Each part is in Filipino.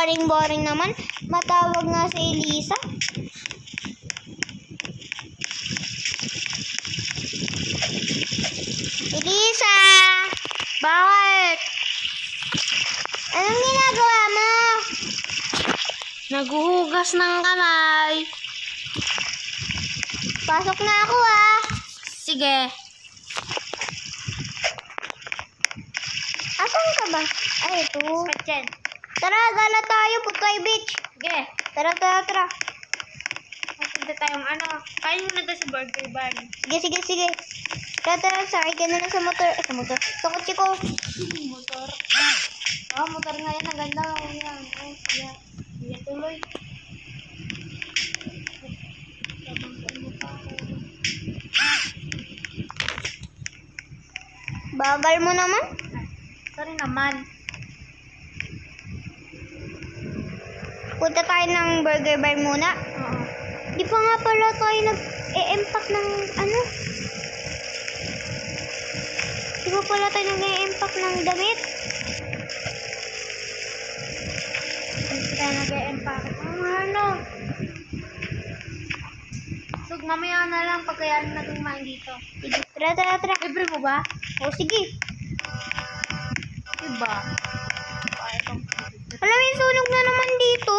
boring naman. Matawag nga si Elisa. Elisa! Bakit? Anong ginagawa mo? Naghuhugas ng kamay. Pasok na ako ah. Sige. Asan ka ba? Ay, ito. Patyan. Tara, gala tayo. Putay Beach. Sige. Tara. Mapunta tayong kain muna tayo sa burger bar. Sige. Tara, sakay ka na lang sa motor. Sa motor. Sa kotse ko. Motor. Motor nga yan. Ang ganda. Yan. Yan tuloy. Bagal mo naman. Sorry naman. Punta tayo ng burger bar muna. Oo. Di pa nga pala tayo nag-e-empack ng ano? Di pa pala tayo nag-e-empack ng damit? Hindi tayo nag-e-empack. So, mamaya na lang pagkayarin natin kumain dito. Sige, tara. Libre mo ba? O, sige. Diba? Alam mo, sunog na naman dito.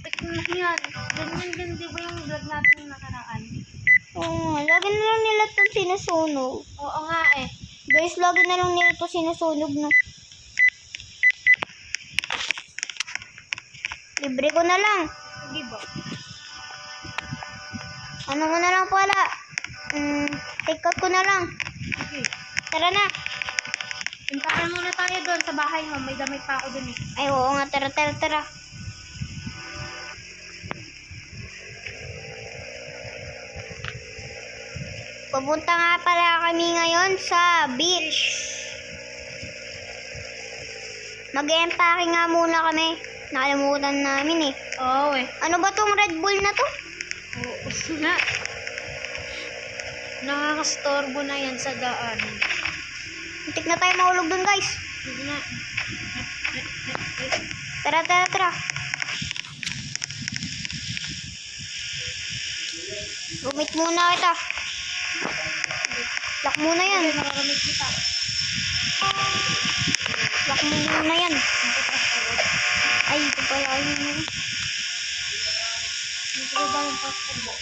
Tek na yan. Ganyan din, di ba yung vlog natin yung nakaraan? Oo, lagi na lang nila ito sinusunog. Oo nga eh. Guys, lagi na lang nila ito sinusunog, no? Libre ko na lang. Sige ba? Ano mo na lang pala? Take out ko na lang. Sige. Tara na. Puntaan muna tayo doon sa bahay mo. May damit pa ako doon eh. Ay, oo nga. Tara. Pupunta nga pala kami ngayon sa beach. Mag-e-empake nga muna kami. Nakalimutan namin eh. Oo eh. Ano ba tong Red Bull na to? Oo nga. Nakakastorbo na yan sa daan. Muntik na tayo mahulog dun, guys. Sige na. Tara. Gumit muna kita. Lock muna yan. Sige, nakakamit kita. Lock mo muna yan. Ay, ito pala yun. Sige ba yung passport mo?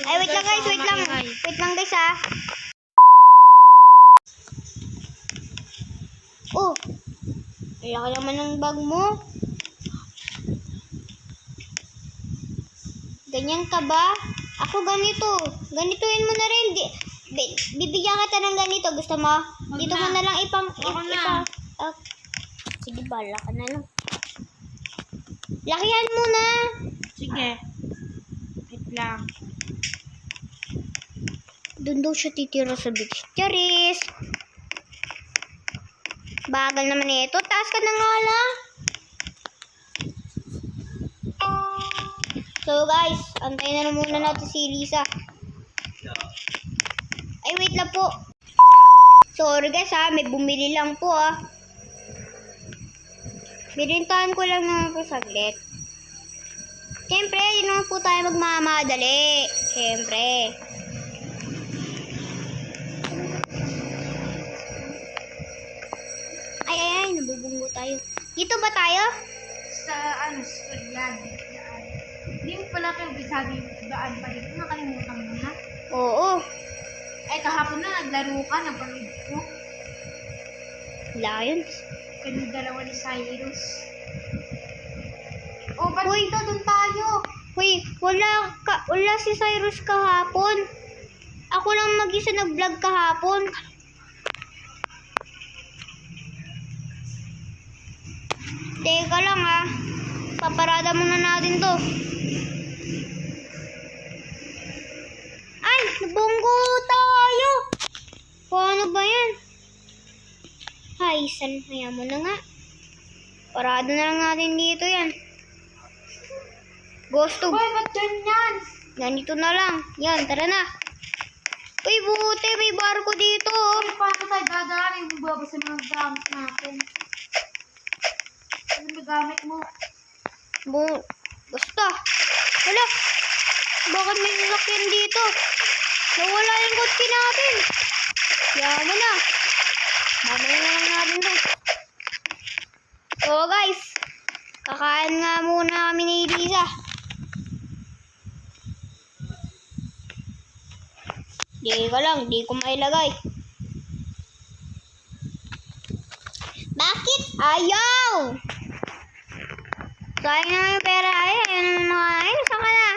Ay, wait lang guys, wait lang. Wait lang guys ha. Oh, kaya ka naman ng bag mo. Ganyan ka ba? Ako ganito. Ganituin mo na rin. Bibigyan kita ng ganito. Gusto mo? Dito mo na lang sige, bala ka na lang. Lakihan mo na. Sige. Wait lang. Doon daw siya titira sa beach. Charis! Bagal naman ito. Taas ka na nga lang. So guys, antayin na muna natin si Lisa. Ay, wait lang po. Sorry guys ha, may bumili lang po ah. Birintahan ko lang naman po saglit. Siyempre, yun naman po tayo magmamadali. Siyempre. Ay, nabubunggo tayo. Dito ba tayo? Sa school yan. Hindi mo pala kayo bisabi yung daan pa dito. Nakalimutan mo na. Oo. Ay, kahapon na naglaro ka. Napanood ko. Lions. Kanyang dalawa ni Cyrus. Oh, ba't Uy, dito? Doon tayo. Uy, wala si Cyrus kahapon. Ako lang mag-isa nag-vlog kahapon. Teka lang ah. Paparada muna natin to. Ay, nabunggo tayo. Paano ba yan? Ay, kaya mo na nga. Parada na lang natin dito yan. Ghost to. Boy, ba't dyan yan? Ganito na lang. Yan, tara na. Uy, buti, may barko dito. Oh. Ay, paano tayo dadaan? Yung babasa ng mga gamit natin. Ano yung gamit mo? Basta. Wala. Bakit may sasakyan dito? Nawala yung kotse natin. Yaman na. Mamaya na lang natin to. So guys, kakain nga muna kami ni Lisa. Di ko lang, di ko mailagay. Bakit? Ayaw! Sayang naman yung pera. Ay, ayaw naman makain. Saan ka na?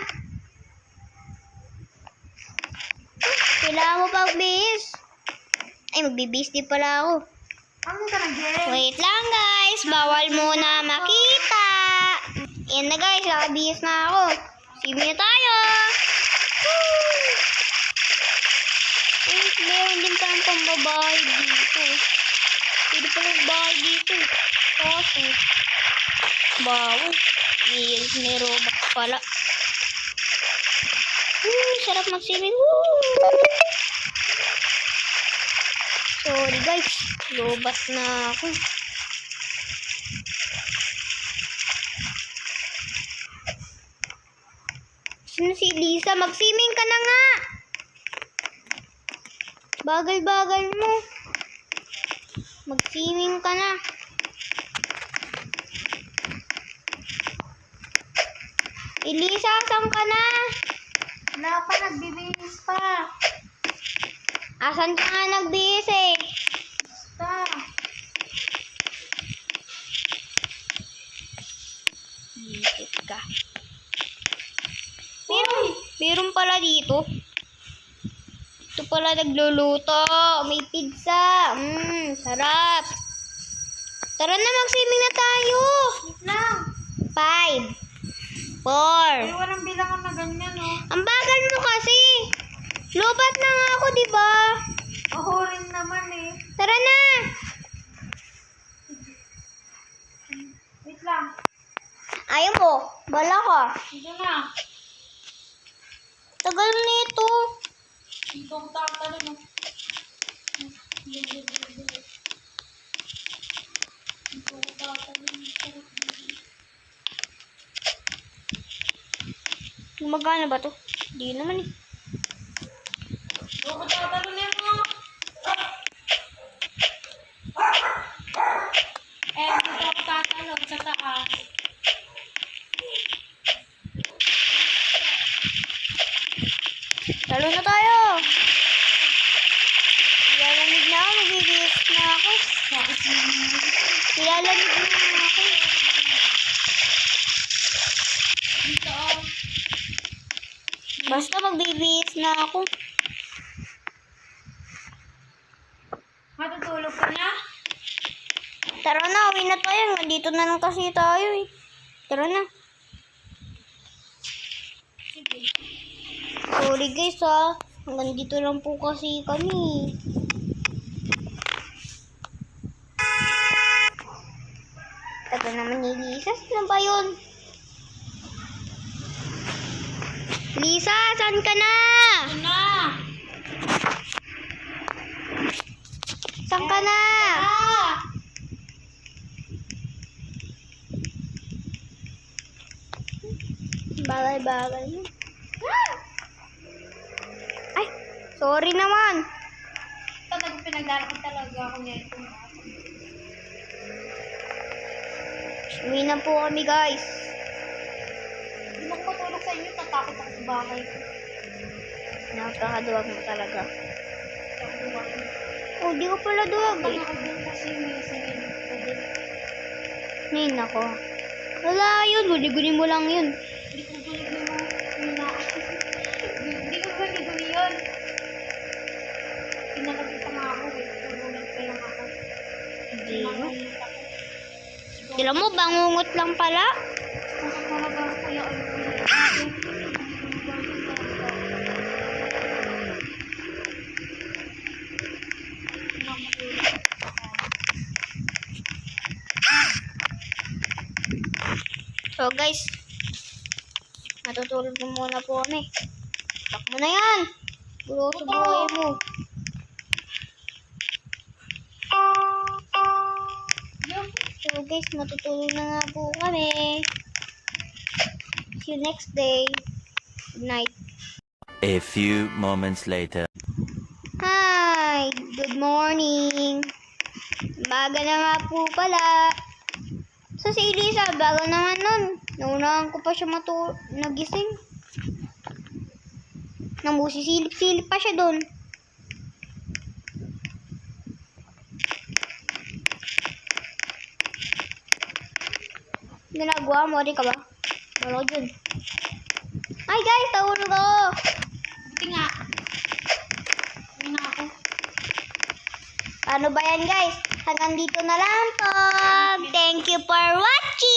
Kailangan mo pagbihis. Ay, magbibihis din pala ako. Ano ka na, Jen? Wait lang guys, bawal muna makita. Yan na guys, nakabihis na ako. Simi na tayo. Woo! Ay, meron din palang pambabahay dito. Pwede palang bahay dito. Kaso, bawal. May Robux pala. Sarap mag-swimming. Sorry guys, lobat na ako. Sino si Lisa? Mag-swimming ka na nga! Bagal-bagal mo. Mag-swimming ka na. Elisa, saan ka na? Wala pa, nagbibihis pa. Asan ka nga nagbihis eh? Basta. Isip ka. Meron pala dito. Ito pala nagluluto. May pizza. Sarap. Tara na, mag-swimming na tayo. Wait lang. 5, 4. Ay, walang bilangan na ganyan, oh. Ang bagal mo kasi. Lobat na nga ako, di ba? Ako rin naman, eh. Tara na. Wait lang. Ayaw mo. Bala ka. Dito na. Tagal nito. Dito ang tatalo, no. Dito ang tatalo. Gumagana ba to? Di naman eh. Dito ang tatalo niya, mo. Dito ang tatalo sa taas. Talo na tayo. Nilalamig na ako. Magbibihis na ako. Nilalamig na ako. Dito, oh. Basta magbibihis na ako. Matutulog ka na? Tara na, uwi na tayo. Nandito na lang kasi tayo eh. Tara na. Sige. Sorry guys ha. Hanggang dito lang po kasi kami. Ito naman ni Lisa. Saan ba yun? Lisa, saan ka na? Ito na. Saan ka na? Ah! Bagal-bagal mo. Ay, sorry naman. Talagang pinaglalakad talaga ako niya ito. Uwi na po kami guys. Hindi ako matulog sa inyo, tatakot ako sa bahay ko. Napakaduwag mo talaga. Takuduwag ko. Oh, di ko pala duwag Pag eh. ako din kasi may sarili ko din. Ngayon ako. Wala yun, guli-guli mo lang yun. Hindi ko gulig mo. Hindi ko gulig yun. Pinalagay pa nga ako eh. Tulungan pa lang ako. Hindi mo. Nakahit ako. Tila mo, bangungot lang pala. Kung talaga ako kaya ano ko yun. So guys, matutulog na muna po kami. Tak mo na yan. Buro sa buhay mo. So guys, matutulog na nga po kami. See you next day. Good night. A few moments later. Hi! Good morning! Baga na nga po pala. So si Elisa, bago naman nun. Naunahan ko pa siya nagising. Namusisilip-silip pa siya dun. Ginagawa mo, di ka ba? Wala dyan. Ay guys, tahulog ako! Buti nga. Uwi na ako. Ano ba yan guys? Hanggang dito na lang po. Thank you for watching!